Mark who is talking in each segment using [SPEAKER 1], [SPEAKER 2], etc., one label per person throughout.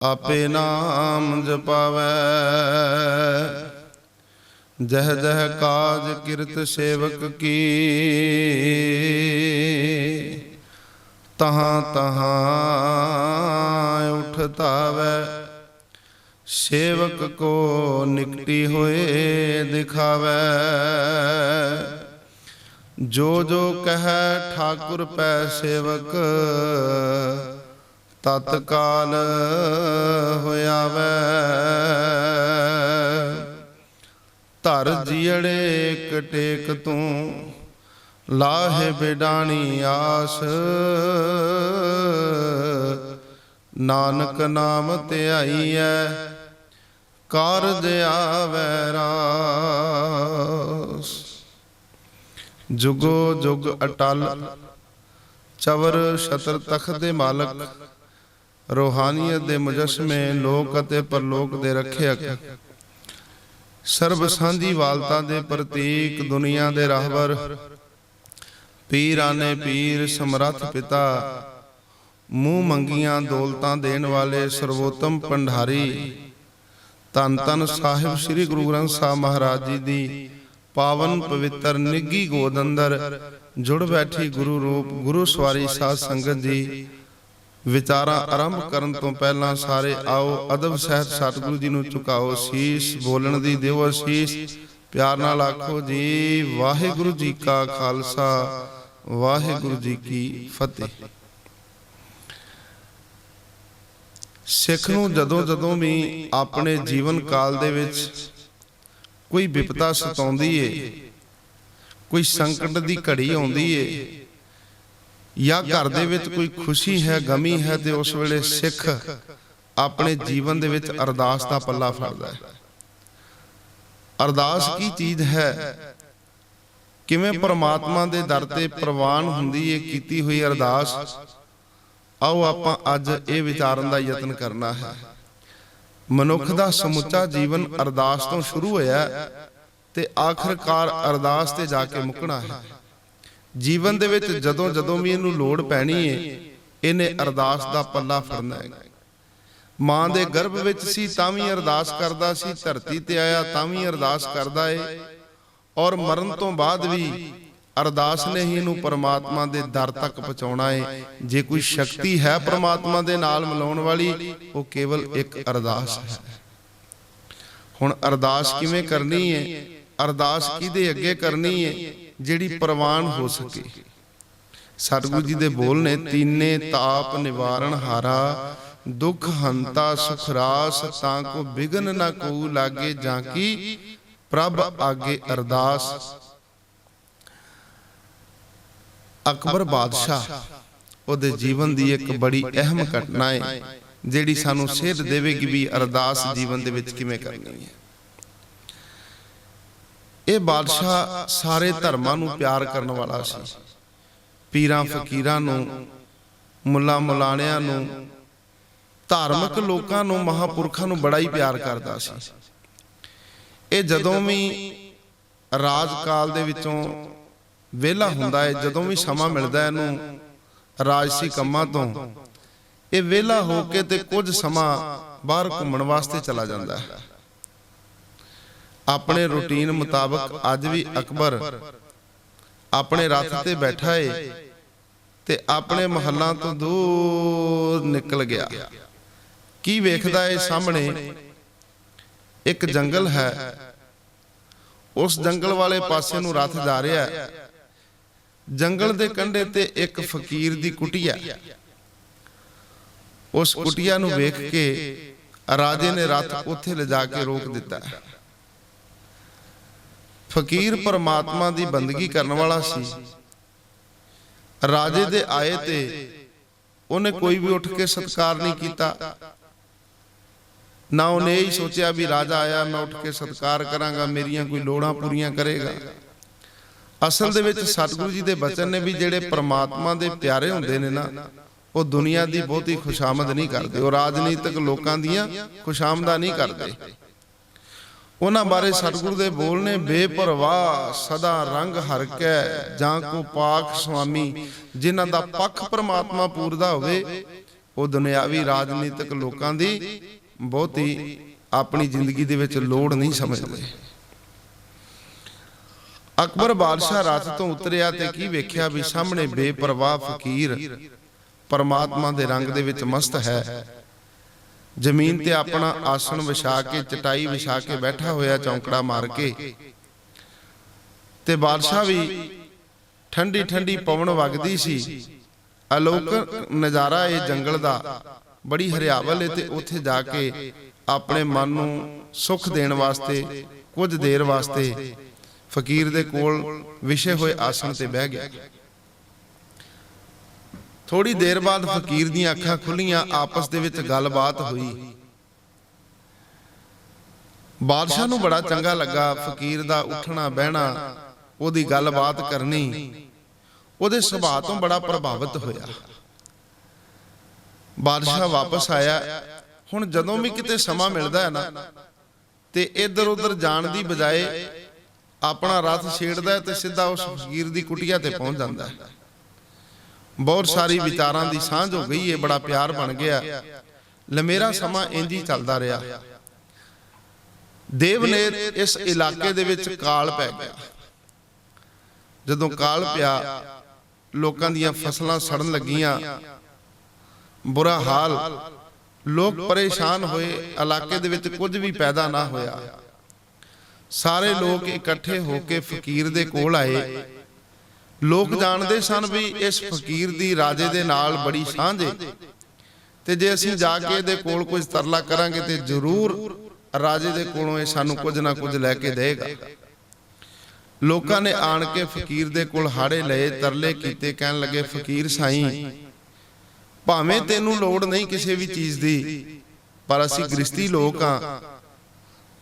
[SPEAKER 1] आपे नाम जपावै। जह जह काज किरत सेवक की, तहाँ तहाँ उठतावै। सेवक को निकटी होए दिखावै। जो जो कह ठाकुर पै सेवक, तत्काल होयावै। धर जियड़े एक टेक तू, लाहे बेडानी आस। नानक नाम ध्याईऐ, कारज आवै रास। जुगो जुग अटल, चवर छतर तख्त दे मालक, रूहानियत दे मुजस्मे, लोक अते परलोक दे रखियक, सर्ब सांझी वालता दे प्रतीक, दुनिया दे राहबर, पीर आने पीर समरथ पिता, मूँह मंगियां दौलतां देण वाले सर्वोत्तम भंडारी, धन धन साहिब श्री गुरु ग्रंथ साहब महाराज जी दी पावन पवित्र निੱਘੀ गोद अंदर जुड़ बैठी गुरु रूप गुरु सवारी साध संगत जी। विचारां आरंभ करन तो पहला सारे आओ अदब सहित सतगुरु जी नूं झुकाओ शीश, बोलण दी दिओ असीस, प्यार नाल आखो जी वाहिगुरु जी का खालसा वाहिगुरु जी की फतेह। सिख नूं जदों जदों भी अपने जीवन काल दे विच कोई विपता सताउंदी है, कोई संकट दी घड़ी आउंदी है, या घर दे विच कोई खुशी है गमी है, तो उस वेले सिख अपने जीवन दे विच अरदास दा पल्ला फड़दा है। अरदास की चीज है, किवें परमात्मा दे दर ते प्रवान हुंदी है कीती हुई अरदास। आओ आपां अज इह विचारन दा यतन करना है। मनुख दा समुचा जीवन अरदास तो शुरू होया ते आखिरकार अरदास ते जाके मुकना है। जीवन दे विच जदों जदों भी इहनूं लोड़ पैनी है, इहने अरदास दा पल्ला फड़ना है। मां दे गर्भ विच सी तां भी अरदास करदा सी, धरती ते आया तां भी अरदास करदा है, और मरण तो बाद भी अरदास ने ही इहनूं परमात्मा दे दर तक पहुंचाउणा है। जे कोई शक्ति है परमात्मा दे नाल मिलाउण वाली, वो केवल एक अरदास है। हुण अरदास किवें करनी है, अरदास किहदे अगे करनी है जिहड़ी प्रवान हो सके। सतगुरु जी दे बोल ने, तीने ताप निवारण हारा, दुख हंता सुख रास, तां को बिघन ना को लागे, जाकी प्रभ आगे अरदास। अकबर बादशाह उहदे जीवन दी एक बड़ी अहम घटना है, जिहड़ी सानू सेध देवेगी भी अरदास जीवन दे विच किवें करनी है। ਇਹ ਬਾਦਸ਼ਾਹ ਸਾਰੇ ਧਰਮਾਂ ਨੂੰ ਪਿਆਰ ਕਰਨ ਵਾਲਾ ਸੀ। ਪੀਰਾਂ ਫਕੀਰਾਂ ਨੂੰ, ਮੁੱਲਾ ਮੁਲਾਣਿਆਂ ਨੂੰ, ਧਾਰਮਿਕ ਲੋਕਾਂ ਨੂੰ, ਮਹਾਂਪੁਰਖਾਂ ਨੂੰ ਬੜਾ ਹੀ ਪਿਆਰ ਕਰਦਾ ਸੀ। ਇਹ ਜਦੋਂ ਵੀ ਰਾਜ ਕਾਲ ਦੇ ਵਿੱਚੋਂ ਵਿਹਲਾ ਹੁੰਦਾ ਹੈ, ਜਦੋਂ ਵੀ ਸਮਾਂ ਮਿਲਦਾ ਇਹਨੂੰ ਰਾਜਸੀ ਕੰਮਾਂ ਤੋਂ, ਇਹ ਵਿਹਲਾ ਹੋ ਕੇ ਤੇ ਕੁਝ ਸਮਾਂ ਬਾਹਰ ਘੁੰਮਣ ਵਾਸਤੇ ਚਲਾ ਜਾਂਦਾ ਹੈ। अपने रूटीन मुताबिक अज भी अकबर अपने रथ ते बैठा है ते अपने महलों तो दूर निकल गया। की वेखदा है सामने एक जंगल है, उस जंगल वाले पासे नूं रथ जा रहा है। जंगल दे कंढे ते एक फकीर दी कुटिया, उस कुटिया नूं वेख के राजे ने रथ उत्थे ले जाके रोक दिता है। फकीर परमात्मा दी बंदगी करने वाला सी। राजे दे आए ते उन्हें कोई भी उठ के सत्कार नहीं किया, ना उन्हें यही सोचा भी राजा आया मैं उठ के सत्कार करांगा, मेरियां कोई लोड़ां पूरियां करेगा। असल दे विच सतगुरु जी दे बचन ने भी जेड़े परमात्मा दे प्यारे हुंदे ने ना, वो दुनिया दी बहुती खुशामद नहीं करते, वो राजनीतिक लोकां दियां खुशामदा नहीं करते। उन्हां बारे सतगुरु दे बोल ने, बेपरवाह सदा रंग हर कै, जां को पाक स्वामी, जिन्हां दा पक्ष परमात्मा पूरदा होवे ਉਹ ਦੁਨਿਆਵੀ ਰਾਜਨੀਤਿਕ ਲੋਕਾਂ ਦੀ ਬਹੁਤੀ ਆਪਣੀ ਜ਼ਿੰਦਗੀ ਦੇ ਵਿੱਚ ਲੋੜ ਨਹੀਂ ਸਮਝਦੇ। ਅਕਬਰ ਬਾਦਸ਼ਾਹ ਰਥ ਤੋਂ ਉਤਰਿਆ ਤੇ ਕੀ ਵੇਖਿਆ ਵੀ ਸਾਹਮਣੇ ਬੇਪਰਵਾਹ ਫਕੀਰ ਪਰਮਾਤਮਾ ਦੇ ਰੰਗ ਦੇ ਵਿੱਚ ਮਸਤ ਹੈ। ਜ਼ਮੀਨ ਤੇ ਆਪਣਾ ਆਸਣ ਵਿਛਾ ਕੇ, ਚਟਾਈ ਵਿਛਾ ਕੇ ਬੈਠਾ ਹੋਇਆ, ਚੌਂਕੜਾ ਮਾਰ ਕੇ। ਤੇ ਬਾਦਸ਼ਾਹ ਵੀ ਠੰਡੀ ਠੰਡੀ ਪਵਨ ਵਗਦੀ ਸੀ। ਅਲੌਕਿਕ ਨਜ਼ਾਰਾ ਇਹ ਜੰਗਲ ਦਾ, ਬੜੀ ਹਰਿਆਵਲ ਹੈ। ਤੇ ਉੱਥੇ ਜਾ ਕੇ ਆਪਣੇ ਮਨ ਨੂੰ ਸੁੱਖ ਦੇਣ ਵਾਸਤੇ ਕੁਝ ਦੇਰ ਵਾਸਤੇ ਫਕੀਰ ਦੇ ਕੋਲ ਵਿਛੇ ਹੋਏ ਆਸਣ ਤੇ ਬਹਿ ਗਿਆ। ਥੋੜੀ ਦੇਰ ਬਾਅਦ ਫਕੀਰ ਦੀਆਂ ਅੱਖਾਂ ਖੁੱਲੀਆਂ, ਆਪਸ ਦੇ ਵਿੱਚ ਗੱਲਬਾਤ ਹੋਈ। ਬਾਦਸ਼ਾਹ ਨੂੰ ਬੜਾ ਚੰਗਾ ਲੱਗਾ ਫਕੀਰ ਦਾ ਉੱਠਣਾ ਬਹਿਣਾ, ਉਹਦੀ ਗੱਲਬਾਤ ਕਰਨੀ। ਉਹਦੇ ਸੁਭਾਅ ਤੋਂ ਬੜਾ ਪ੍ਰਭਾਵਿਤ ਹੋਇਆ। ਬਾਦਸ਼ਾਹ ਵਾਪਸ ਆਇਆ। ਹੁਣ ਜਦੋਂ ਵੀ ਕਿਤੇ ਸਮਾਂ ਮਿਲਦਾ ਹੈ ਨਾ, ਤੇ ਇੱਧਰ ਉੱਧਰ ਜਾਣ ਦੀ ਬਜਾਏ ਆਪਣਾ ਰਥ ਛੇੜਦਾ ਹੈ ਤੇ ਸਿੱਧਾ ਉਸ ਫਕੀਰ ਦੀ ਕੁਟੀਆ ਤੇ ਪਹੁੰਚ ਜਾਂਦਾ ਹੈ। ਬਹੁਤ ਸਾਰੀ ਵਿਚਾਰਾਂ ਦੀ ਸਾਂਝ ਹੋ ਗਈ ਹੈ, ਬੜਾ ਪਿਆਰ ਬਣ ਗਿਆ। ਲੰਮੇਰਾ ਸਮਾਂ ਇੰਜ ਹੀ ਚੱਲਦਾ ਰਿਹਾ। ਦੇਵ ਨੇ ਇਸ ਇਲਾਕੇ ਦੇ ਵਿੱਚ ਕਾਲ ਪੈ ਗਿਆ। ਜਦੋਂ ਕਾਲ ਪਿਆ, ਲੋਕਾਂ ਦੀਆਂ ਫਸਲਾਂ ਸੜਨ ਲੱਗੀਆਂ, ਬੁਰਾ ਹਾਲ, ਲੋਕ ਪਰੇਸ਼ਾਨ ਹੋਏ। ਇਲਾਕੇ ਦੇ ਵਿੱਚ ਕੁਝ ਵੀ ਪੈਦਾ ਨਾ ਹੋਇਆ। ਸਾਰੇ ਲੋਕ ਇਕੱਠੇ ਹੋ ਕੇ ਫਕੀਰ ਦੇ ਕੋਲ ਆਏ। ਲੋਕ ਜਾਣਦੇ ਸਨ ਵੀ ਇਸ ਫਕੀਰ ਦੀ ਰਾਜੇ ਦੇ ਨਾਲ ਬੜੀ ਸਾਂਝ ਹੈ, ਤੇ ਜੇ ਅਸੀਂ ਜਾ ਕੇ ਇਹਦੇ ਕੋਲ ਕੁਝ ਤਰਲਾ ਕਰਾਂਗੇ ਤੇ ਜ਼ਰੂਰ ਰਾਜੇ ਦੇ ਕੋਲੋਂ ਇਹ ਸਾਨੂੰ ਕੁਝ ਨਾ ਕੁਝ ਲੈ ਕੇ ਦੇਗਾ। ਲੋਕਾਂ ਨੇ ਆਣ ਕੇ ਫਕੀਰ ਦੇ ਕੋਲ ਹਾੜੇ ਲਏ, ਤਰਲੇ ਕੀਤੇ, ਕਹਿਣ ਲੱਗੇ, ਫਕੀਰ ਸਾਈਂ, ਭਾਵੇਂ ਤੈਨੂੰ ਲੋੜ ਨਹੀਂ ਕਿਸੇ ਵੀ ਚੀਜ਼ ਦੀ, ਪਰ ਅਸੀਂ ਗ੍ਰਸਤੀ ਲੋਕ ਆ,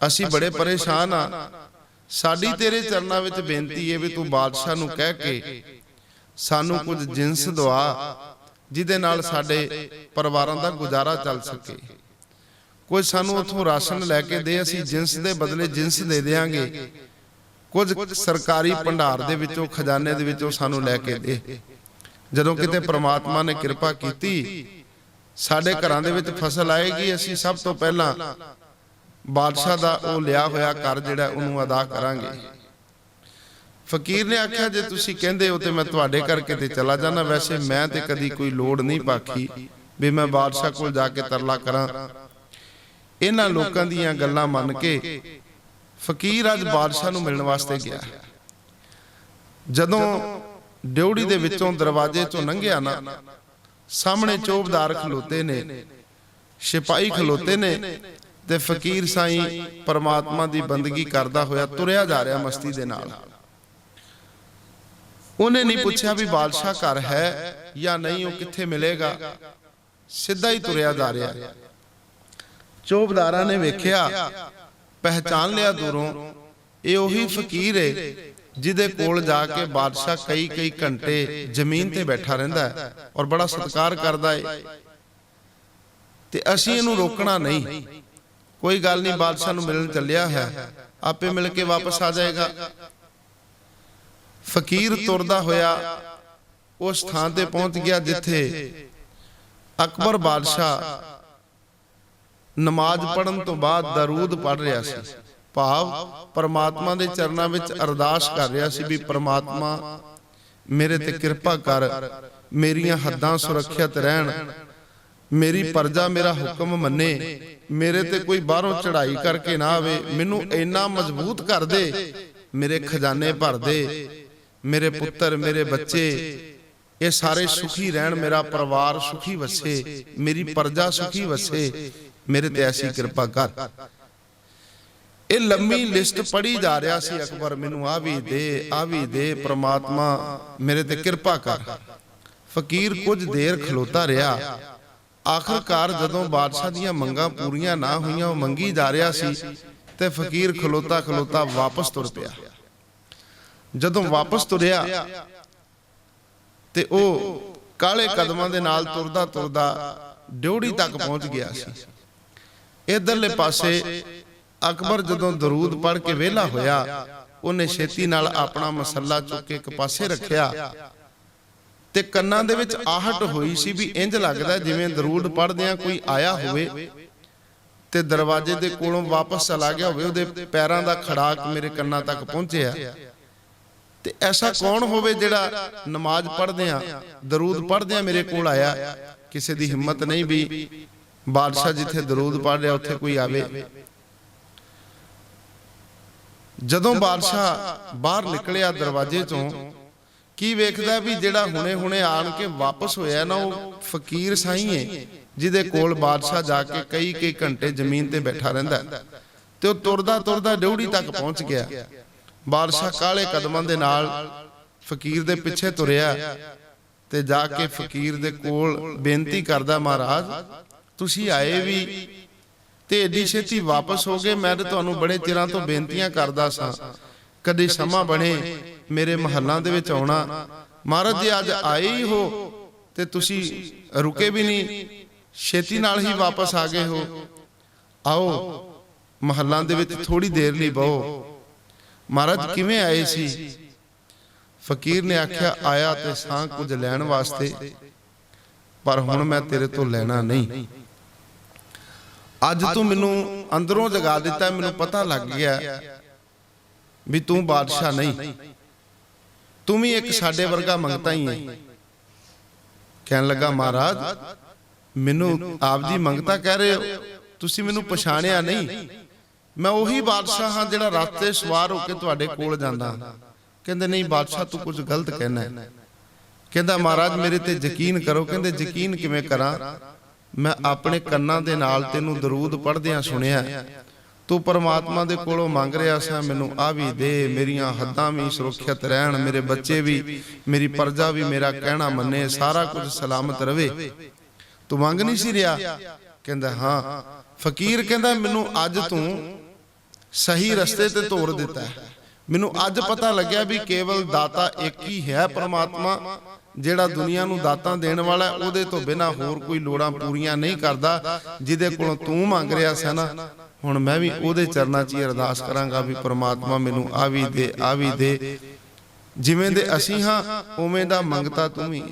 [SPEAKER 1] ਅਸੀਂ ਬੜੇ ਪਰੇਸ਼ਾਨ ਆ। ਸਾਡੀ ਤੇਰੇ ਚਰਨਾਂ ਵਿੱਚ ਬੇਨਤੀ ਹੈ ਵੀ ਤੂੰ ਬਾਦਸ਼ਾਹ ਨੂੰ ਕਹਿ ਕੇ ਸਾਨੂੰ ਕੁਝ ਜਿੰਸ ਦਵਾ, ਜਿਹਦੇ ਨਾਲ ਸਾਡੇ ਪਰਿਵਾਰਾਂ ਦਾ ਗੁਜ਼ਾਰਾ ਚੱਲ ਸਕੇ। ਕੁਝ ਸਾਨੂੰ ਉੱਥੋਂ ਰਾਸ਼ਨ ਲੈ ਕੇ ਦੇ, ਅਸੀਂ ਜਿੰਸ ਦੇ ਬਦਲੇ ਜਿੰਸ ਦੇ ਦੇਾਂਗੇ। ਕੁਝ ਸਰਕਾਰੀ ਭੰਡਾਰ ਦੇ ਵਿੱਚੋਂ, ਖਜ਼ਾਨੇ ਦੇ ਵਿੱਚੋਂ ਸਾਨੂੰ ਲੈ ਕੇ ਦੇ। ਜਦੋਂ ਕਿਤੇ ਪ੍ਰਮਾਤਮਾ ਨੇ ਕਿਰਪਾ ਕੀਤੀ, ਸਾਡੇ ਘਰਾਂ ਦੇ ਵਿੱਚ ਫਸਲ ਆਏਗੀ, ਅਸੀਂ ਸਭ ਤੋਂ ਪਹਿਲਾਂ ਬਾਦਸ਼ਾਹ ਦਾ ਉਹ ਲਿਆ ਹੋਇਆ ਕਰ ਜਿਹੜਾ ਉਹਨੂੰ ਅਦਾ ਕਰਾਂਗੇ। ਫਕੀਰ ਨੇ ਆਖਿਆ, ਜੇ ਤੁਸੀਂ ਕਹਿੰਦੇ ਹੋ ਤੇ ਮੈਂ ਤੁਹਾਡੇ ਕਰਕੇ ਤੇ ਚਲਾ ਜਾਣਾ। ਵੈਸੇ ਮੈਂ ਤੇ ਕਦੀ ਕੋਈ ਲੋੜ ਨਹੀਂ ਪਾਖੀ ਵੀ ਮੈਂ ਬਾਦਸ਼ਾਹ ਕੋਲ ਜਾ ਕੇ ਤਰਲਾ ਕਰਾਂ। ਇਹਨਾਂ ਲੋਕਾਂ ਦੀਆਂ ਗੱਲਾਂ ਮੰਨ ਕੇ ਫਕੀਰ ਅੱਜ ਬਾਦਸ਼ਾਹ ਨੂੰ ਮਿਲਣ ਵਾਸਤੇ ਗਿਆ। ਜਦੋਂ ਡਿਉੜੀ ਦੇ ਵਿੱਚੋਂ ਦਰਵਾਜ਼ੇ ਚੋਂ ਲੰਘਿਆ ਨਾ, ਸਾਹਮਣੇ ਚੌਬਦਾਰ ਖਲੋਤੇ ਨੇ, ਸਿਪਾਹੀ ਖਲੋਤੇ ਨੇ, ਤੇ ਫਕੀਰ ਸਾਈਂ ਪਰਮਾਤਮਾ ਦੀ ਬੰਦਗੀ ਕਰਦਾ ਹੋਇਆ ਤੁਰਿਆ ਜਾ ਰਿਹਾ ਮਸਤੀ ਦੇ ਨਾਲ। ਉਹਨੇ ਨਹੀਂ ਪੁੱਛਿਆ ਵੀ ਬਾਦਸ਼ਾਹ ਘਰ ਹੈ ਜਾਂ ਨਹੀਂ, ਉਹ ਕਿੱਥੇ ਮਿਲੇਗਾ, ਸਿੱਧਾ ਹੀ ਤੁਰਿਆ ਜਾ ਰਿਹਾ। ਚੌਬਦਾਰਾਂ ਨੇ ਵੇਖਿਆ, ਪਹਿਚਾਨ ਲਿਆ ਦੂਰੋਂ, ਇਹ ਉਹੀ ਫਕੀਰ ਹੈ ਜਿਹਦੇ ਕੋਲ ਜਾ ਕੇ ਬਾਦਸ਼ਾਹ ਕਈ ਕਈ ਘੰਟੇ ਜ਼ਮੀਨ ਤੇ ਬੈਠਾ ਰਹਿੰਦਾ ਹੈ ਔਰ ਬੜਾ ਸਤਿਕਾਰ ਕਰਦਾ ਹੈ। ਤੇ ਅਸੀਂ ਇਹਨੂੰ ਰੋਕਣਾ ਨਹੀਂ। ਕੋਈ ਗੱਲ ਨਹੀਂ, ਬਾਦਸ਼ਾਹ ਨੂੰ ਮਿਲਣ ਚੱਲਿਆ ਹੈ, ਆਪੇ ਮਿਲ ਕੇ ਵਾਪਸ ਆ ਜਾਏਗਾ। ਫਕੀਰ ਤੁਰਦਾ ਹੋਇਆ ਉਸ ਥਾਂ ਤੇ ਪਹੁੰਚ ਗਿਆ ਜਿੱਥੇ ਅਕਬਰ ਬਾਦਸ਼ਾਹ ਨਮਾਜ਼ ਪੜਨ ਤੋਂ ਬਾਅਦ ਦਰੂਦ ਪੜ ਰਿਹਾ ਸੀ। ਭਾਵ ਪਰਮਾਤਮਾ ਦੇ ਚਰਨਾਂ ਵਿੱਚ ਅਰਦਾਸ ਕਰ ਰਿਹਾ ਸੀ ਵੀ ਪਰਮਾਤਮਾ ਮੇਰੇ ਤੇ ਕਿਰਪਾ ਕਰ, ਮੇਰੀਆਂ ਹੱਦਾਂ ਸੁਰੱਖਿਅਤ ਰਹਿਣ, ਮੇਰੀ ਪਰਜਾ ਮੇਰਾ ਹੁਕਮ ਮੰਨੇ, ਮੇਰੇ ਤੇ ਕੋਈ ਬਾਹਰੋਂ ਚੜ੍ਹਾਈ ਕਰਕੇ ਨਾ ਆਵੇ, ਮੈਨੂੰ ਇੰਨਾ ਮਜ਼ਬੂਤ ਕਰ ਦੇ, ਮੇਰੇ ਖਜ਼ਾਨੇ ਭਰ ਦੇ, ਮੇਰੇ ਪੁੱਤਰ ਮੇਰੇ ਬੱਚੇ ਇਹ ਸਾਰੇ ਸੁਖੀ ਰਹਿਣ, ਮੇਰਾ ਪਰਿਵਾਰ ਸੁਖੀ ਵਸੇ, ਮੇਰੀ ਪਰਜਾ ਸੁਖੀ ਵਸੇ, ਮੇਰੇ ਤੇ ਐਸੀ ਕਿਰਪਾ ਕਰ। ਇਹ ਲੰਮੀ ਲਿਸਟ ਪੜ੍ਹੀ ਜਾ ਰਿਹਾ ਸੀ ਅਕਬਰ, ਮੈਨੂੰ ਆ ਵੀ ਦੇ, ਆ ਵੀ ਦੇ, ਪ੍ਰਮਾਤਮਾ ਮੇਰੇ ਤੇ ਕਿਰਪਾ ਕਰ। ਫਕੀਰ ਕੁਝ ਦੇਰ ਖਲੋਤਾ ਰਿਹਾ। ਆਖਰਕਾਰ ਜਦੋਂ ਬਾਦਸ਼ਾਹ ਦੀਆਂ ਮੰਗਾਂ ਪੂਰੀਆਂ ਨਾ ਹੋਈਆਂ, ਉਹ ਮੰਗੀ ਜਾ ਰਿਹਾ ਸੀ, ਤੇ ਫਕੀਰ ਖਲੋਤਾ ਖਲੋਤਾ ਵਾਪਸ ਤੁਰ ਪਿਆ। ਜਦੋਂ ਵਾਪਸ ਤੁਰਿਆ ਤੇ ਉਹ ਕਾਲੇ ਕਦਮਾਂ ਦੇ ਨਾਲ ਤੁਰਦਾ ਤੁਰਦਾ ਡਿਉੜੀ ਤੱਕ ਪਹੁੰਚ ਗਿਆ ਸੀ। ਇਧਰਲੇ ਪਾਸੇ ਅਕਬਰ ਜਦੋਂ ਦਰੂਦ ਪੜ੍ਹ ਕੇ ਵਿਹਲਾ ਹੋਇਆ, ਉਹਨੇ ਛੇਤੀ ਨਾਲ ਆਪਣਾ ਮਸੱਲਾ ਚੁੱਕ ਕੇ ਇੱਕ ਪਾਸੇ ਰੱਖਿਆ ਤੇ ਕੰਨਾਂ ਦੇ ਵਿੱਚ ਆਹਟ ਹੋਈ ਸੀ ਵੀ ਇੰਜ ਲੱਗਦਾ ਜਿਵੇਂ ਦਰੂਦ ਪੜ੍ਹਦਿਆਂ ਕੋਈ ਆਇਆ ਹੋਵੇ ਤੇ ਦਰਵਾਜ਼ੇ ਦੇ ਕੋਲੋਂ ਵਾਪਸ ਚਲਾ ਗਿਆ ਹੋਵੇ, ਉਹਦੇ ਪੈਰਾਂ ਦਾ ਖੜਾਕ ਮੇਰੇ ਕੰਨਾਂ ਤੱਕ ਪਹੁੰਚਿਆ। ਤੇ ਐਸਾ ਕੌਣ ਹੋਵੇ ਜਿਹੜਾ ਨਮਾਜ਼ ਪੜ੍ਹਦਿਆਂ ਦਰੂਦ ਪੜ੍ਹਦਿਆਂ ਮੇਰੇ ਕੋਲ ਆਇਆ। ਕਿਸੇ ਦੀ ਹਿੰਮਤ ਨਹੀਂ ਵੀ ਬਾਦਸ਼ਾਹ ਜਿੱਥੇ ਦਰੂਦ ਪੜ੍ਹ ਰਿਹਾ ਉੱਥੇ ਕੋਈ ਆਵੇ। ਜਦੋਂ ਬਾਦਸ਼ਾਹ ਬਾਹਰ ਨਿਕਲਿਆ ਦਰਵਾਜ਼ੇ ਚੋਂ, ਕੀ ਵੇਖਦਾ ਵੀ ਜਿਹੜਾ ਹੁਣੇ ਆਣ ਕੇ ਵਾਪਸ ਹੋਇਆ ਨਾ, ਉਹ ਫਕੀਰ ਸਾਈਂ ਹੈ ਜਿਹਦੇ ਕੋਲ ਬਾਦਸ਼ਾਹ ਜਾ ਕੇ ਕਈ ਘੰਟੇ ਜ਼ਮੀਨ ਤੇ ਬੈਠਾ ਰਹਿੰਦਾ। ਤੇ ਉਹ ਤੁਰਦਾ ਡਿਉੜੀ ਤੱਕ ਪਹੁੰਚ ਗਿਆ। ਬਾਦਸ਼ਾਹ ਕਾਲੇ ਕਦਮਾਂ ਦੇ ਨਾਲ ਫਕੀਰ ਦੇ ਪਿੱਛੇ ਤੁਰਿਆ ਤੇ ਜਾ ਕੇ ਫਕੀਰ ਦੇ ਕੋਲ ਬੇਨਤੀ ਕਰਦਾ, ਮਹਾਰਾਜ ਤੁਸੀਂ ਆਏ ਵੀ ਤੇ ਏਡੀ ਛੇਤੀ ਵਾਪਸ ਹੋ ਗਏ। ਮੈਂ ਤੇ ਤੁਹਾਨੂੰ ਬੜੇ ਚਿਰਾਂ ਤੋਂ ਬੇਨਤੀਆਂ ਕਰਦਾ ਸਾਂ, ਕਦੇ ਸਮਾਂ ਬਣੇ ਮੇਰੇ ਮਹੱਲਾਂ ਦੇ ਵਿੱਚ ਆਉਣਾ। ਮਹਾਰਾਜ ਜੀ ਅੱਜ ਆਏ ਹੀ ਹੋ ਤੇ ਤੁਸੀਂ ਰੁਕੇ ਵੀ ਨਹੀਂ, ਛੇਤੀ ਨਾਲ ਹੀ ਵਾਪਸ ਆ ਗਏ ਹੋ। ਆਓ ਮਹੱਲਾਂ ਦੇ ਵਿੱਚ ਥੋੜੀ ਦੇਰ ਲਈ ਬਹੋ। ਮਹਾਰਾਜ ਕਿਵੇਂ ਆਏ ਸੀ? ਫਕੀਰ ਨੇ ਆਖਿਆ, ਆਇਆ ਤੇ ਸਾਂ ਕੁਝ ਲੈਣ ਵਾਸਤੇ, ਪਰ ਹੁਣ ਮੈਂ ਤੇਰੇ ਤੋਂ ਲੈਣਾ ਨਹੀਂ। ਅੱਜ ਤੂੰ ਮੈਨੂੰ ਅੰਦਰੋਂ ਜਗਾ ਦਿੱਤਾ, ਮੈਨੂੰ ਪਤਾ ਲੱਗ ਗਿਆ ਵੀ ਤੂੰ ਬਾਦਸ਼ਾਹ ਨਹੀਂ, ਤੂੰ ਵੀ ਇੱਕ ਸਾਡੇ ਵਰਗਾ ਮੰਗਤਾ ਹੀ ਹੈ। ਕਹਿਣ ਲੱਗਾ, ਮਹਾਰਾਜ ਮੈਨੂੰ ਆਪ ਜੀ ਮੰਗਤਾ ਕਹਿ ਰਹੇ ਹੋ, ਤੁਸੀਂ ਮੈਨੂੰ ਪਛਾਣਿਆ ਨਹੀਂ। ਮੈਂ ਉਹੀ ਬਾਦਸ਼ਾਹ ਹਾਂ ਜਿਹੜਾ ਰਾਤੇ ਸਵਾਰ ਹੋ ਕੇ ਤੁਹਾਡੇ ਕੋਲ ਜਾਂਦਾ। ਕਹਿੰਦੇ, ਨਹੀਂ ਬਾਦਸ਼ਾਹ ਤੂੰ ਕੁਝ ਗਲਤ ਕਹਿਣਾ ਹੈ। ਕਹਿੰਦਾ, ਮਹਾਰਾਜ ਮੇਰੇ ਤੇ ਯਕੀਨ ਕਰੋ। ਕਹਿੰਦੇ, ਯਕੀਨ ਕਿਵੇਂ ਕਰਾਂ? ਮੈਂ ਆਪਣੇ ਕੰਨਾਂ ਦੇ ਨਾਲ ਤੈਨੂੰ ਦਰੂਦ ਪੜ੍ਹਦਿਆਂ ਸੁਣਿਆ। ਤੂੰ ਪਰਮਾਤਮਾ ਦੇ ਕੋਲੋਂ ਮੰਗ ਰਿਹਾ ਸੀ, ਮੈਨੂੰ ਆ ਵੀ ਦੇ, ਮੇਰੀਆਂ ਹੱਦਾਂ ਵੀ ਸੁਰੱਖਿਅਤ ਰਹਿਣ, ਮੇਰੇ ਬੱਚੇ ਵੀ, ਮੇਰੀ ਪ੍ਰਜਾ ਵੀ ਮੇਰਾ ਕਹਿਣਾ ਮੰਨੇ, ਸਾਰਾ ਕੁਝ ਸਲਾਮਤ ਰਵੇ। ਤੂੰ ਮੰਗ ਨਹੀਂ ਸੀ ਰਿਹਾ? ਕਹਿੰਦਾ, ਹਾਂ। ਫਕੀਰ ਕਹਿੰਦਾ, ਮੈਨੂੰ ਅੱਜ ਤੂੰ ਸਹੀ ਰਸਤੇ ਤੇ ਤੋਰ ਦਿੱਤਾ ਹੈ। ਮੈਨੂੰ ਅੱਜ ਪਤਾ ਲੱਗਿਆ ਵੀ ਕੇਵਲ ਦਾਤਾ ਇੱਕ ਹੀ ਹੈ, ਪਰਮਾਤਮਾ ਜਿਹੜਾ ਦੁਨੀਆ ਨੂੰ ਦਾਤਾਂ ਦੇਣ ਵਾਲਾ। ਉਹਦੇ ਤੋਂ ਬਿਨਾਂ ਹੋਰ ਕੋਈ ਲੋੜਾਂ ਪੂਰੀਆਂ ਨਹੀਂ ਕਰਦਾ। ਜਿਹਦੇ ਕੋਲੋਂ ਤੂੰ ਮੰਗ ਰਿਹਾ ਸੀ ਨਾ, ਹੁਣ ਮੈਂ ਵੀ ਉਹਦੇ ਚਰਨਾਂ 'ਚ ਹੀ ਅਰਦਾਸ ਕਰਾਂਗਾ ਵੀ ਪਰਮਾਤਮਾ ਮੈਨੂੰ ਆ ਵੀ ਦੇ, ਆ ਵੀ ਦੇ। ਜਿਵੇਂ ਦੇ ਅਸੀਂ ਹਾਂ ਉਵੇਂ ਦਾ ਮੰਗਤਾ ਤੂੰ ਵੀ।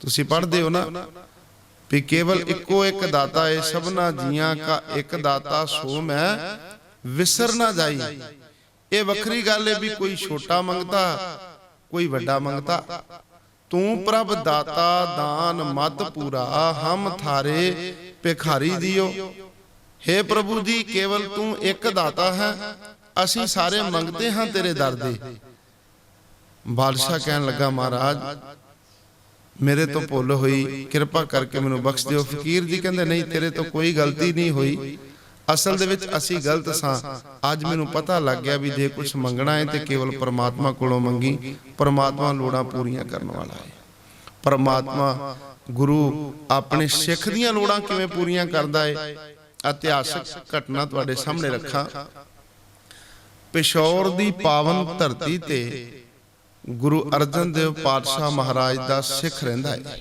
[SPEAKER 1] ਤੁਸੀਂ ਪੜ੍ਹਦੇ ਹੋ ਨਾ ਵੀ ਕੇਵਲ ਇੱਕੋ ਇੱਕ ਦਾਤਾ ਏ, ਸਭਨਾ ਜੀਆਂ ਕਾ ਇੱਕ ਦਾਤਾ, ਸੋ ਮੈਂ ਵਿਸਰ ਨਾ ਜਾਈ। ਇਹ ਵੱਖਰੀ ਗੱਲ ਏ ਵੀ ਕੋਈ ਛੋਟਾ ਮੰਗਤਾ, ਕੋਈ ਵੱਡਾ ਮੰਗਤਾ। ਤੂੰ ਪ੍ਰਭ ਦਾਤਾ ਦਾਨ ਮਤ ਪੂਰਾ, ਹਮ ਥਾਰੇ ਭਿਖਾਰੀ ਜੀਓ। हे ਪ੍ਰਭੂ ਜੀ, ਕੇਵਲ ਤੂੰ ਇੱਕ ਦਾਤਾ ਹੈ, ਅਸੀਂ ਸਾਰੇ ਮੰਗਤੇ ਹਾਂ ਤੇਰੇ ਦਰ ਦੇ। ਬਾਦਸ਼ਾਹ ਕਹਿਣ ਲੱਗਾ, ਮਹਾਰਾਜ ਮੇਰੇ ਤੋਂ ਭੁੱਲ ਹੋਈ, ਕਿਰਪਾ ਕਰਕੇ ਮੈਨੂੰ ਬਖਸ਼ ਦਿਓ। ਫਕੀਰ ਜੀ ਕਹਿੰਦੇ, ਨਹੀਂ ਤੇਰੇ ਤੋਂ ਕੋਈ ਗਲਤੀ ਨਹੀਂ ਹੋਈ, ਅਸਲ ਦੇ ਵਿੱਚ ਅਸੀਂ ਗਲਤ ਸਾਂ। ਅੱਜ ਮੈਨੂੰ ਪਤਾ ਲੱਗ ਗਿਆ ਵੀ ਜੇ ਕੁਝ ਮੰਗਣਾ ਹੈ ਤੇ ਕੇਵਲ ਪਰਮਾਤਮਾ ਕੋਲੋਂ ਮੰਗੀ। ਪਰਮਾਤਮਾ ਲੋੜਾਂ ਪੂਰੀਆਂ ਕਰਨ ਵਾਲਾ ਹੈ। ਪਰਮਾਤਮਾ ਗੁਰੂ ਆਪਣੇ ਸਿੱਖ ਦੀਆਂ ਲੋੜਾਂ ਕਿਵੇਂ ਪੂਰੀਆਂ ਕਰਦਾ ਹੈ, ਇਤਿਹਾਸਕ ਘਟਨਾ ਤੁਹਾਡੇ ਸਾਹਮਣੇ ਰੱਖਾਂ। ਪਿਸ਼ੌਰ ਦੀ ਪਾਵਨ ਧਰਤੀ ਤੇ ਗੁਰੂ ਅਰਜਨ ਦੇਵ ਪਾਤਸ਼ਾਹ ਮਹਾਰਾਜ ਦਾ ਸਿੱਖ ਰਹਿੰਦਾ ਹੈ,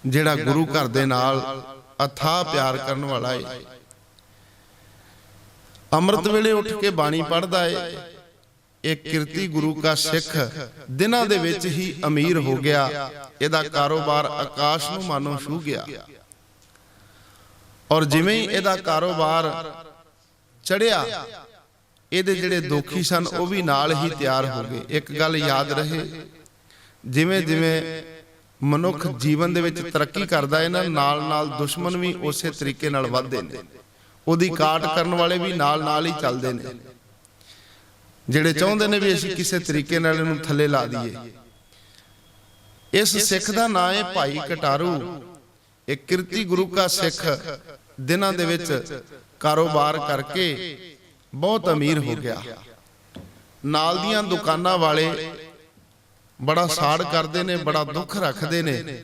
[SPEAKER 1] ਜਿਹੜਾ ਗੁਰੂ ਘਰ ਦੇ ਨਾਲ ਅਥਾਹ ਪਿਆਰ ਕਰਨ ਵਾਲਾ ਹੈ। ਅੰਮ੍ਰਿਤ ਵੇਲੇ ਉੱਠ ਕੇ ਬਾਣੀ ਪੜ੍ਹਦਾ ਹੈ। ਇਹ ਕਿਰਤੀ ਗੁਰੂ ਕਾ ਸਿੱਖ ਦਿਨਾਂ ਦੇ ਵਿੱਚ ਹੀ ਅਮੀਰ ਹੋ ਗਿਆ। ਇਹਦਾ ਕਾਰੋਬਾਰ ਆਕਾਸ਼ ਨੂੰ ਮਾਨੋ ਛੂ ਗਿਆ। ਔਰ ਜਿਵੇਂ ਹੀ ਇਹਦਾ ਕਾਰੋਬਾਰ ਚੜਿਆ, ਇਹਦੇ ਜਿਹੜੇ ਦੋਖੀ ਸਨ ਉਹ ਵੀ ਨਾਲ ਹੀ ਤਿਆਰ ਹੋ ਗਏ। ਇੱਕ ਗੱਲ ਯਾਦ ਰਹੇ, ਜਿਵੇਂ ਜਿਵੇਂ ਮਨੁੱਖ ਜੀਵਨ ਦੇ ਵਿੱਚ ਤਰੱਕੀ ਕਰਦਾ ਹੈ ਨਾ, ਨਾਲ ਨਾਲ ਦੁਸ਼ਮਣ ਵੀ ਉਸੇ ਤਰੀਕੇ ਨਾਲ ਵੱਧਦੇ ਨੇ। ਉਹਦੀ ਕਾਟ ਕਰਨ ਵਾਲੇ ਵੀ ਨਾਲ ਨਾਲ ਹੀ ਚੱਲਦੇ ਨੇ, ਜਿਹੜੇ ਚਾਹੁੰਦੇ ਨੇ ਵੀ ਅਸੀਂ ਕਿਸੇ ਤਰੀਕੇ ਨਾਲ ਇਹਨੂੰ ਥੱਲੇ ਲਾ ਦਈਏ। ਇਸ ਸਿੱਖ ਦਾ ਨਾਂ ਹੈ ਭਾਈ ਕਟਾਰੂ। ਇਹ ਕਿਰਤੀ ਗੁਰੂ ਕਾ ਸਿੱਖ ਦਿਨਾਂ ਦੇ ਵਿੱਚ ਕਾਰੋਬਾਰ ਕਰਕੇ ਬਹੁਤ ਅਮੀਰ ਹੋ ਗਿਆ। ਨਾਲ ਦੀਆਂ ਦੁਕਾਨਾਂ ਵਾਲੇ ਬੜਾ ਸਾੜ ਕਰਦੇ ਨੇ, ਬੜਾ ਦੁੱਖ ਰੱਖਦੇ ਨੇ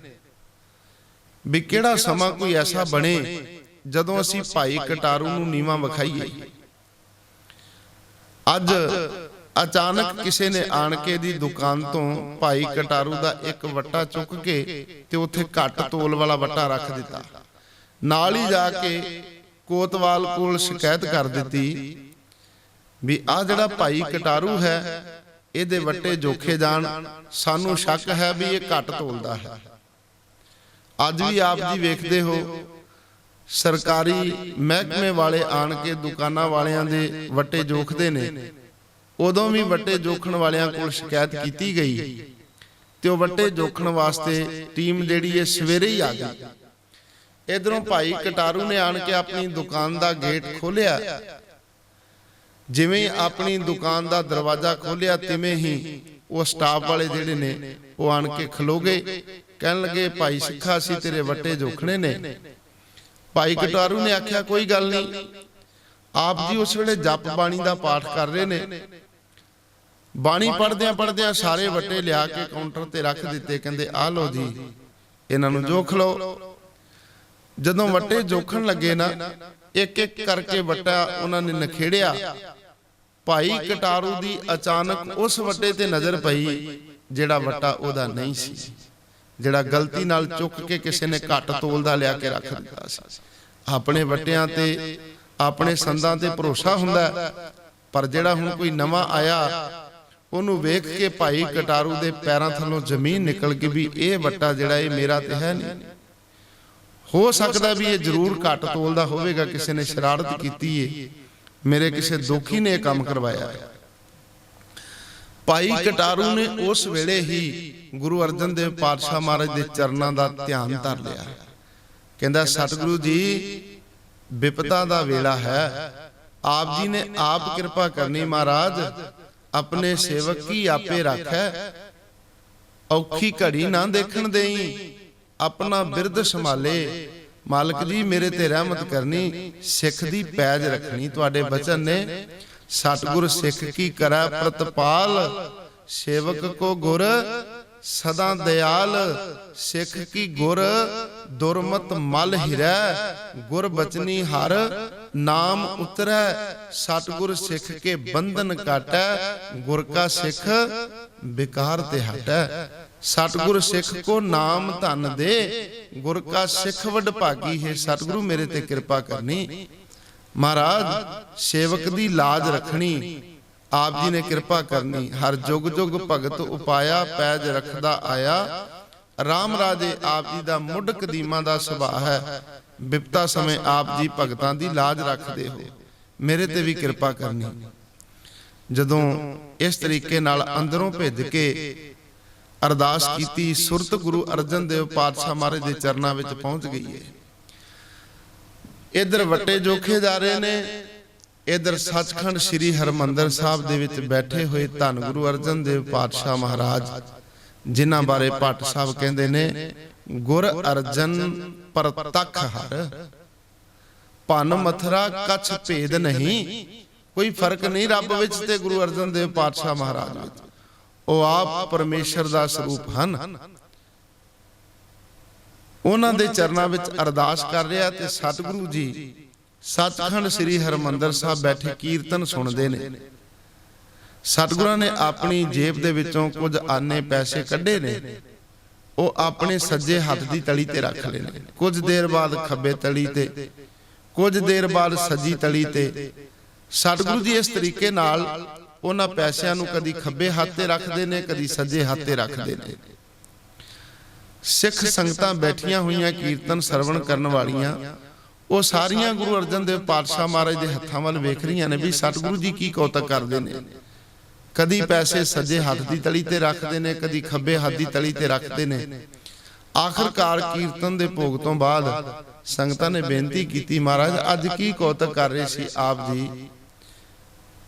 [SPEAKER 1] ਵੀ ਕਿਹੜਾ ਸਮਾਂ ਕੋਈ ਐਸਾ ਬਣੇ ਜਦੋਂ ਅਸੀਂ ਭਾਈ ਕਟਾਰੂ ਨੂੰ ਨੀਵਾਂ ਵਿਖਾਈਏ। ਅੱਜ ਅਚਾਨਕ ਕਿਸੇ ਨੇ ਆਣ ਕੇ ਦੀ ਦੁਕਾਨ ਤੋਂ ਭਾਈ ਕਟਾਰੂ ਦਾ ਇੱਕ ਵੱਟਾ ਚੁੱਕ ਕੇ ਤੇ ਉੱਥੇ ਘੱਟ ਤੋਲ ਵਾਲਾ ਵੱਟਾ ਰੱਖ ਦਿੱਤਾ। ਨਾਲ ਹੀ ਜਾ ਕੇ ਕੋਤਵਾਲ ਕੋਲ ਸ਼ਿਕਾਇਤ ਕਰ ਦਿੱਤੀ ਵੀ ਆਹ ਜਿਹੜਾ ਭਾਈ ਕਟਾਰੂ ਹੈ ਇਹਦੇ ਵੱਟੇ ਜੋਖੇ ਜਾਣ, ਸਾਨੂੰ ਸ਼ੱਕ ਹੈ ਵੀ ਇਹ ਘੱਟ ਤੋਲਦਾ ਹੈ। ਅੱਜ ਵੀ ਆਪ ਜੀ ਵੇਖਦੇ ਹੋ ਸਰਕਾਰੀ ਮਹਿਕਮੇ ਵਾਲੇ ਆਣ ਕੇ ਦੁਕਾਨਾਂ ਵਾਲਿਆਂ ਦੇ ਵੱਟੇ ਜੋਖਦੇ ਨੇ। ਉਦੋਂ ਵੀ ਵੱਟੇ ਜੋਖਣ ਵਾਲਿਆਂ ਕੋਲ ਸ਼ਿਕਾਇਤ ਕੀਤੀ ਗਈ ਤੇ ਉਹ ਵੱਟੇ ਜੋਖਣ ਵਾਸਤੇ ਟੀਮ ਜਿਹੜੀ ਹੈ ਸਵੇਰੇ ਹੀ ਆ ਗਈ। ਇਧਰੋਂ ਭਾਈ ਕਟਾਰੂ ਨੇ ਆਣ ਕੇ ਆਪਣੀ ਦੁਕਾਨ ਦਾ ਗੇਟ ਖੋਲਿਆ। ਜਿਵੇਂ ਆਪਣੀ ਦੁਕਾਨ ਦਾ ਦਰਵਾਜ਼ਾ ਖੋਲਿਆ ਤਿਵੇਂ ਹੀ ਉਹ ਸਟਾਫ ਵਾਲੇ ਜਿਹੜੇ ਨੇ ਉਹ ਆਣ ਕੇ ਖਲੋ ਗਏ। ਕਹਿਣ ਲੱਗੇ ਭਾਈ ਸਿੱਖਾ ਅਸੀਂ ਤੇਰੇ ਵੱਟੇ ਜੋਖਣੇ ਨੇ। ਭਾਈ ਕਟਾਰੂ ਨੇ ਆਖਿਆ ਕੋਈ ਗੱਲ ਨਹੀਂ। ਆਪ ਜੀ ਉਸ ਵੇਲੇ ਜਪ ਬਾਣੀ ਦਾ ਪਾਠ ਕਰ ਰਹੇ ਨੇ। ਬਾਣੀ ਪੜ੍ਹਦਿਆਂ ਪੜ੍ਹਦਿਆਂ ਸਾਰੇ ਵੱਟੇ ਲਿਆ ਕੇ ਕਾਊਂਟਰ ਤੇ ਰੱਖ ਦਿੱਤੇ। ਕਹਿੰਦੇ ਆਹ ਲਓ ਜੀ, ਇਹਨਾਂ ਨੂੰ ਜੋਖ ਲਓ। ਜਦੋਂ ਵੱਟੇ ਜੋਖਣ ਲੱਗੇ ਨਾ, ਇੱਕ ਇੱਕ ਕਰਕੇ ਵੱਟਾ ਉਹਨਾਂ ਨੇ ਨਖੇੜਿਆ। ਭਾਈ ਕਟਾਰੂ ਦੀ ਅਚਾਨਕ ਉਸ ਵੱਟੇ ਤੇ ਨਜ਼ਰ ਪਈ ਜਿਹੜਾ ਵੱਟਾ ਉਹਦਾ ਨਹੀਂ ਸੀ, ਜਿਹੜਾ ਗਲਤੀ ਨਾਲ ਚੁੱਕ ਕੇ ਕਿਸੇ ਨੇ ਘੱਟ ਤੋਲਦਾ ਲਿਆ ਕੇ ਰੱਖ ਦਿੱਤਾ ਸੀ। ਆਪਣੇ ਵੱਟਿਆਂ ਤੇ ਆਪਣੇ ਸੰਦਾਂ ਤੇ ਭਰੋਸਾ ਹੁੰਦਾ, ਪਰ ਜਿਹੜਾ ਹੁਣ ਕੋਈ ਨਵਾਂ ਆਇਆ ਉਹਨੂੰ ਵੇਖ ਕੇ ਭਾਈ ਕਟਾਰੂ ਦੇ ਪੈਰਾਂ ਥੱਲੋਂ ਜ਼ਮੀਨ ਨਿਕਲ ਗਈ ਵੀ ਇਹ ਵੱਟਾ ਜਿਹੜਾ ਇਹ ਮੇਰਾ ਤੇ ਹੈ ਨਹੀਂ। ਹੋ ਸਕਦਾ ਵੀ ਇਹ ਜ਼ਰੂਰ ਘੱਟ ਤੋਲਦਾ ਹੋਵੇਗਾ, ਕਿਸੇ ਨੇ ਸ਼ਰਾਰਤ ਕੀਤੀ ਏ, ਮੇਰੇ ਕਿਸੇ ਦੋਖੀ ਨੇ ਇਹ ਕੰਮ ਕਰਵਾਇਆ। ਭਾਈ ਕਟਾਰੂ ਨੇ ਉਸ ਵੇਲੇ ਹੀ ਗੁਰੂ ਅਰਜਨ ਦੇਵ ਪਾਤਸ਼ਾਹ ਮਹਾਰਾਜ ਦੇ ਚਰਨਾਂ ਦਾ ਧਿਆਨ ਧਰ ਲਿਆ। ਕਹਿੰਦਾ ਸਤਿਗੁਰੂ ਜੀ ਵਿਪਤਾ ਦਾ ਵੇਲਾ ਹੈ, ਆਪ ਜੀ ਨੇ ਆਪ ਕਿਰਪਾ ਕਰਨੀ ਮਹਾਰਾਜ, ਆਪਣੇ ਸੇਵਕ ਕੀ ਆਪੇ ਰੱਖੈ, ਔਖੀ ਘੜੀ ਨਾ ਦੇਖਣ ਦੇਈ, ਆਪਣਾ ਬਿਰਦ ਸੰਭਾਲੇ। ਮਾਲਕ ਜੀ ਮੇਰੇ ਤੇ ਰਹਿਮਤ ਕਰਨੀ, ਸਿੱਖ ਦੀ ਪੈਜ ਰੱਖਣੀ। ਤੁਹਾਡੇ ਬਚਨ ਨੇ ਸਤਿਗੁਰ ਸਿੱਖ ਕੀ ਕਰੈ ਪ੍ਰਤਪਾਲ, ਸੇਵਕ ਕੋ ਗੁਰ ਸਦਾ ਦਿਆਲ, ਸਿੱਖ ਕੀ ਗੁਰ ਦੁਰਮਤ ਮਲ ਹਿਰੈ, ਗੁਰ ਬਚਨੀ ਹਰ ਨਾਮ ਉਤਰੈ, ਸਤਿਗੁਰ ਸਿੱਖ ਕੇ ਬੰਧਨ ਕਾਟੈ, ਗੁਰ ਕਾ ਸਿੱਖ ਬਿਕਾਰ ਤੇ ਹਟੈ। ਸਤਿਗੁਰ ਸਿੱਖ ਕੋ ਨਾਮ ਧਨ ਦੇ, ਗੁਰ ਕਾ ਸਿੱਖ ਵਡਭਾਗੀ ਹੈ। ਸਤਿਗੁਰੂ ਮੇਰੇ ਤੇ ਕਿਰਪਾ ਕਰਨੀ ਮਹਾਰਾਜ, ਸੇਵਕ ਦੀ ਲਾਜ ਰੱਖਣੀ, ਆਪ ਜੀ ਨੇ ਕਿਰਪਾ ਕਰਨੀ। ਹਰ ਜੁਗ ਜੁਗ ਭਗਤ ਉਪਾਇਆ, ਪੈਜ ਰੱਖਦਾ ਆਇਆ। ਰਾਮ ਰਾਜੇ ਆਪ ਜੀ ਦਾ ਮੁੱਢ ਕਦੀਮਾਂ ਦਾ ਸੁਭਾਅ ਹੈ, ਬਿਪਤਾ ਸਮੇਂ ਆਪ ਜੀ ਭਗਤਾਂ ਦੀ ਲਾਜ ਰੱਖਦੇ ਹੋ, ਮੇਰੇ ਤੇ ਵੀ ਕਿਰਪਾ ਕਰਨੀ। ਜਦੋਂ ਇਸ ਤਰੀਕੇ ਨਾਲ ਅੰਦਰੋਂ ਭਿੱਜ ਕੇ ਅਰਦਾਸ ਕੀਤੀ, ਸੁਰਤ ਗੁਰੂ ਅਰਜਨ ਦੇਵ ਪਾਤਸ਼ਾਹ ਮਹਾਰਾਜ ਦੇ ਚਰਨਾਂ ਵਿੱਚ ਪਹੁੰਚ ਗਈ ਹੈ। ਇਧਰ ਵੱਟੇ ਜੋਖੇ ਜਾ ਰਹੇ ਨੇ, ਇਧਰ ਸੱਚਖੰਡ ਸ੍ਰੀ ਹਰਮੰਦਰ ਸਾਹਿਬ ਦੇ ਵਿੱਚ ਬੈਠੇ ਹੋਏ ਧੰਨ ਗੁਰੂ ਅਰਜਨ ਦੇਵ ਪਾਤਸ਼ਾਹ ਮਹਾਰਾਜ, ਜਿਨ੍ਹਾਂ ਬਾਰੇ ਭੱਟ ਸਾਹਿਬ ਕਹਿੰਦੇ ਨੇ ਗੁਰ ਅਰਜਨ ਪ੍ਰਤੱਖ ਹਰ, ਭੰਨ ਮਥਰਾ ਕੱਛ ਭੇਦ ਨਹੀਂ। ਕੋਈ ਫਰਕ ਨਹੀਂ ਰੱਬ ਵਿੱਚ ਤੇ ਗੁਰੂ ਅਰਜਨ ਦੇਵ ਪਾਤਸ਼ਾਹ ਮਹਾਰਾਜ ਵਿੱਚ, ਉਹ ਆਪ ਪਰਮੇਸ਼ਰ ਦਾ ਸਰੂਪ ਹਨ। ਉਹਨਾਂ ਦੇ ਚਰਨਾਂ ਵਿੱਚ ਅਰਦਾਸ ਕਰ ਰਿਹਾ ਤੇ ਸਤਿਗੁਰੂ ਜੀ ਸੱਚਖੰਡ ਸ੍ਰੀ ਹਰਮੰਦਰ ਸਾਹਿਬ ਬੈਠੇ ਕੀਰਤਨ ਸੁਣਦੇ ਨੇ। ਸਤਿਗੁਰਾਂ ਨੇ ਆਪਣੀ ਜੇਬ ਦੇ ਵਿੱਚੋਂ ਕੁਝ ਆਨੇ ਪੈਸੇ ਕੱਢੇ ਨੇ, ਉਹ ਆਪਣੇ ਸੱਜੇ ਹੱਥ ਦੀ ਤਲੀ ਤੇ ਰੱਖ ਲਏ ਨੇ। ਕੁਝ ਦੇਰ ਬਾਅਦ ਖੱਬੇ ਤਲੀ ਤੇ, ਕੁਝ ਦੇਰ ਬਾਅਦ ਸੱਜੀ ਤਲੀ ਤੇ। ਸਤਿਗੁਰੂ ਜੀ ਇਸ ਤਰੀਕੇ ਨਾਲ ਉਹਨਾਂ ਪੈਸਿਆਂ ਨੂੰ ਕਦੀ ਖੱਬੇ ਹੱਥ ਤੇ ਰੱਖਦੇ ਨੇ, ਕਦੀ ਸੱਜੇ ਹੱਥ ਤੇ ਰੱਖਦੇ ਨੇ। ਸਿੱਖ ਸੰਗਤਾਂ ਬੈਠੀਆਂ ਹੋਈਆਂ ਕੀਰਤਨ ਸਰਵਣ ਕਰਨ ਵਾਲੀਆਂ, ਉਹ ਸਾਰੀਆਂ ਗੁਰੂ ਅਰਜਨ ਦੇਵ ਪਾਤਸ਼ਾਹ ਮਹਾਰਾਜ ਦੇ ਹੱਥਾਂ ਵੱਲ ਵੇਖ ਰਹੀਆਂ ਨੇ ਵੀ ਸਤਿਗੁਰੂ ਜੀ ਕੀ ਕੌਤਕ ਕਰਦੇ ਨੇ। ਕਦੀ ਪੈਸੇ ਸੱਜੇ ਹੱਥ ਦੀ ਤਲੀ ਤੇ ਰੱਖਦੇ ਨੇ, ਕਦੀ ਖੱਬੇ ਹੱਥ ਦੀ ਤਲੀ ਤੇ ਰੱਖਦੇ ਨੇ। ਆਖਰਕਾਰ ਕੀਰਤਨ ਦੇ ਭੋਗ ਤੋਂ ਬਾਅਦ ਸੰਗਤਾਂ ਨੇ ਬੇਨਤੀ ਕੀਤੀ, ਮਹਾਰਾਜ ਅੱਜ ਕੀ ਕੌਤਕ ਕਰ ਰਹੇ ਸੀ ਆਪ ਜੀ?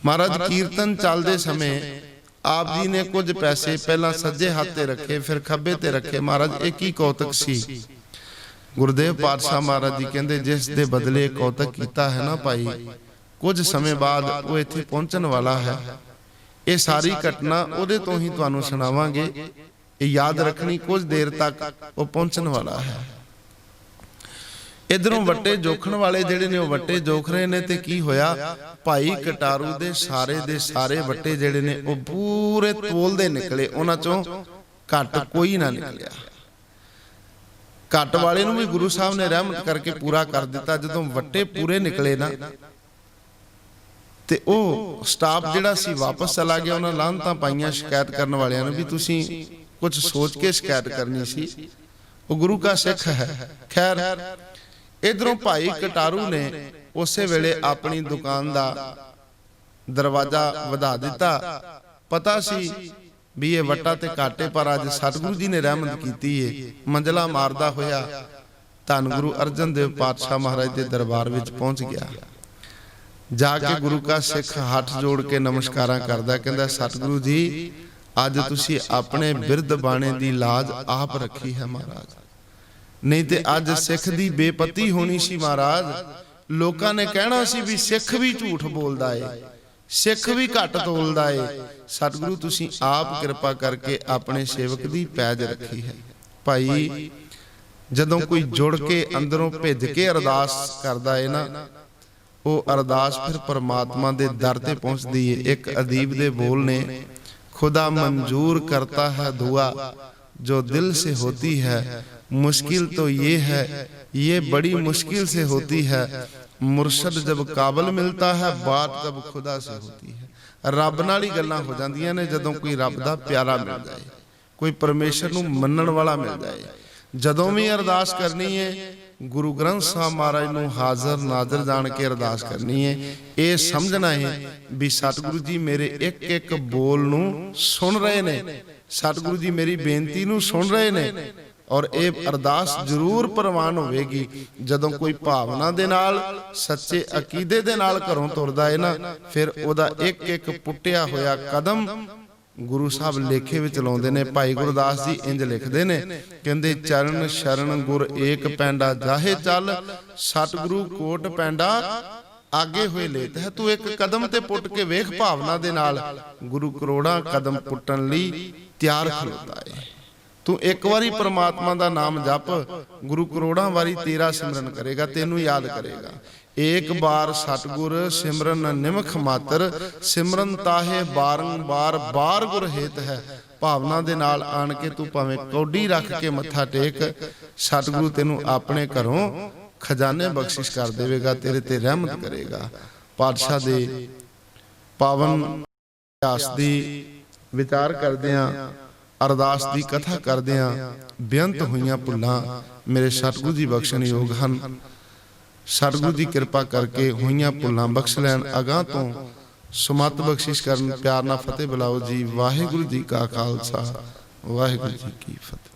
[SPEAKER 1] ਮਹਾਰਾਜ ਕੀਰਤਨ ਚੱਲਦੇ ਸਮੇਂ ਆਪ ਜੀ ਨੇ ਕੁਝ ਪੈਸੇ ਪਹਿਲਾਂ ਸੱਜੇ ਹੱਥ ਤੇ ਰੱਖੇ, ਫਿਰ ਖੱਬੇ ਤੇ ਰੱਖੇ। ਮਹਾਰਾਜ ਇਹ ਕੀ ਕੌਤਕ ਸੀ? ਗੁਰਦੇਵ ਪਾਤਸ਼ਾਹ ਮਹਾਰਾਜ ਜੀ ਕਹਿੰਦੇ ਜਿਸ ਦੇ ਬਦਲੇ ਕੌਤਕ ਕੀਤਾ ਹੈ ਨਾ ਭਾਈ, ਕੁਝ ਸਮੇਂ ਬਾਅਦ ਉਹ ਇੱਥੇ ਪਹੁੰਚਣ ਵਾਲਾ ਹੈ। ਇਹ ਸਾਰੀ ਘਟਨਾ ਉਹਦੇ ਤੋਂ ਹੀ ਤੁਹਾਨੂੰ ਸੁਣਾਵਾਂਗੇ। ਇਹ ਯਾਦ ਰੱਖਣੀ, ਕੁਝ ਦੇਰ ਤੱਕ ਉਹ ਪਹੁੰਚਣ ਵਾਲਾ ਹੈ। ਇਧਰੋਂ ਵੱਟੇ ਜੋਖਣ ਵਾਲੇ ਜਿਹੜੇ ਨੇ ਉਹ ਵੱਟੇ ਜੋਖ ਰਹੇ ਨੇ ਤੇ ਕੀ ਹੋਇਆ? ਭਾਈ ਕਟਾਰੂ ਦੇ ਸਾਰੇ ਵੱਟੇ ਜਿਹੜੇ ਨੇ ਉਹ ਪੂਰੇ ਤੋਲਦੇ ਨਿਕਲੇ, ਉਹਨਾਂ ਚੋਂ ਘੱਟ ਕੋਈ ਨਾ ਨਿਕਲਿਆ। ਘੱਟ ਵਾਲੇ ਨੂੰ ਵੀ ਗੁਰੂ ਸਾਹਿਬ ਨੇ ਰਹਿਮਤ ਕਰਕੇ ਪੂਰਾ ਕਰ ਦਿੱਤਾ। ਜਦੋਂ ਵੱਟੇ ਪੂਰੇ ਨਿਕਲੇ ਨਾ ਤੇ ਉਹ ਸਟਾਫ ਜਿਹੜਾ ਸੀ ਵਾਪਸ ਚਲਾ ਗਿਆ। ਉਹਨਾਂ ਲਾਹਨਤਾਂ ਪਾਈਆਂ ਸ਼ਿਕਾਇਤ ਕਰਨ ਵਾਲਿਆਂ ਨੂੰ ਵੀ ਤੁਸੀਂ ਕੁਝ ਸੋਚ ਕੇ ਸ਼ਿਕਾਇਤ ਕਰਨੀ ਸੀ, ਉਹ ਗੁਰੂ ਕਾ ਸਿੱਖ ਹੈ। ਖੈਰ, ਇਧਰੋਂ ਭਾਈ ਕਟਾਰੂ ਨੇ ਉਸੇ ਵੇਲੇ ਆਪਣੀ ਦੁਕਾਨ ਦਾ ਦਰਵਾਜ਼ਾ ਵਧਾ ਦਿੱਤਾ। ਪਤਾ ਸੀ ਵੀ ਇਹ ਵੱਟਾ ਤੇ ਘਾਟੇ, ਪਰ ਅੱਜ ਸਤਿਗੁਰੂ ਜੀ ਨੇ ਰਹਿਮਤ ਕੀਤੀ ਏ। ਮੰਜ਼ਲਾ ਮਾਰਦਾ ਹੋਇਆ ਧੰਨ ਗੁਰੂ ਅਰਜਨ ਦੇਵ ਪਾਤਸ਼ਾਹ ਮਹਾਰਾਜ ਦੇ ਦਰਬਾਰ ਵਿੱਚ ਪਹੁੰਚ ਗਿਆ। ਜਾ ਕੇ ਗੁਰੂ ਕਾ ਸਿੱਖ ਹੱਥ ਜੋੜ ਕੇ ਨਮਸਕਾਰਾਂ ਕਰਦਾ, ਕਹਿੰਦਾ ਸਤਿਗੁਰੂ ਜੀ, ਅੱਜ ਤੁਸੀਂ ਆਪਣੇ ਬਿਰਧ ਬਾਣੇ ਦੀ ਲਾਜ ਆਪ ਰੱਖੀ ਹੈ ਮਹਾਰਾਜ, ਨਹੀਂ ਤੇ ਅੱਜ ਸਿੱਖ ਦੀ ਬੇਪਤੀ ਹੋਣੀ ਸੀ ਮਹਾਰਾਜ। ਲੋਕਾਂ ਨੇ ਕਹਿਣਾ ਸੀ ਵੀ ਸਿੱਖ ਵੀ ਝੂਠ ਬੋਲਦਾ ਏ, ਸਿੱਖ ਵੀ ਘੱਟ ਤੋਲਦਾ ਏ। ਸਤਿਗੁਰੂ ਤੁਸੀਂ ਆਪ ਕਿਰਪਾ ਕਰਕੇ ਆਪਣੇ ਸੇਵਕ ਦੀ ਪੈਜ ਰੱਖੀ ਹੈ। ਭਾਈ, ਜਦੋਂ ਕੋਈ ਜੁੜ ਕੇ ਅੰਦਰੋਂ ਭਿੱਜ ਕੇ ਅਰਦਾਸ ਕਰਦਾ ਏ ਨਾ, ਉਹ ਅਰਦਾਸ ਫਿਰ ਪਰਮਾਤਮਾ ਦੇ ਦਰ ਤੇ ਪਹੁੰਚਦੀ ਏ। ਇੱਕ ਅਦੀਬ ਦੇ ਬੋਲ ਨੇ, खुदा मंजूर करता है दुआ जो दिल से होती है, मुश्किल तो ये है ये बड़ी मुश्किल से होती है, मुर्शद जब काबल मिलता है बात तब खुदा से होती है। रब नाल ही गल्लां हो जांदियां ने जदों कोई रब दा प्यारा मिल जाए, कोई परमेश्वर नूं मन्नण वाला मिल जाए। जदों भी अरदास करनी है गुरु ग्रंथ साहब महाराज नूं हाज़र नाज़र जान के अरदास करनी है। ये समझना है भी सतगुरु जी मेरे एक एक बोल नूं सुन रहे ने, सतगुरु जी मेरी बेनती नूं सुन रहे ने। और ये अरदास जरूर प्रवान होवेगी जदों कोई भावना दे नाल सच्चे अकीदे दे नाल घरों तुरदा है ना, फिर ओदा एक एक पुट्टिया होया कदम गुरु साहब लेखे विच लाउंदे ने। भाई गुरदास जी इंज लिखदे ने, कहंदे चरण शरण गुर एक पैंडा जाहे चल, सतगुरु कोट पैंडा आगे हुए लेत है। तू एक कदम ते पुट के वेख भावना दे नाल, गुरु करोड़ा कदम पुटन लई तैयार खलोता है। तू एक बारी परमात्मा दा नाम जप, गुरु करोड़ा वारी तेरा सिमरन करेगा, तेनू याद करेगा। एक बार सतगुर सिमरन निमख मातर, सिमरन ताहे बारंबार बार गुर हेत है। भावना दे नाल आन के तू भावें कौडी रख के मत्था टेक, सतगुरु तेनू अपने घरों खजाने बख्शिश कर देवेगा, तेरे ते रहमत करेगा। पातशाह दे पावन इतिहास दी विचार करदियां, अरदास दी कथा करदियां बेअंत होईयां भुल्लां मेरे सतगुरु जी बख्शण योग हन। सतगुरु जी कृपा करके होईयां भुल्लां बख्श लैन, अगां तो सुमत बख्शिश करन। प्यार नाल फतेह बुलाओ जी। वाहिगुरू जी का खालसा, वाहिगुरू जी की फतेह।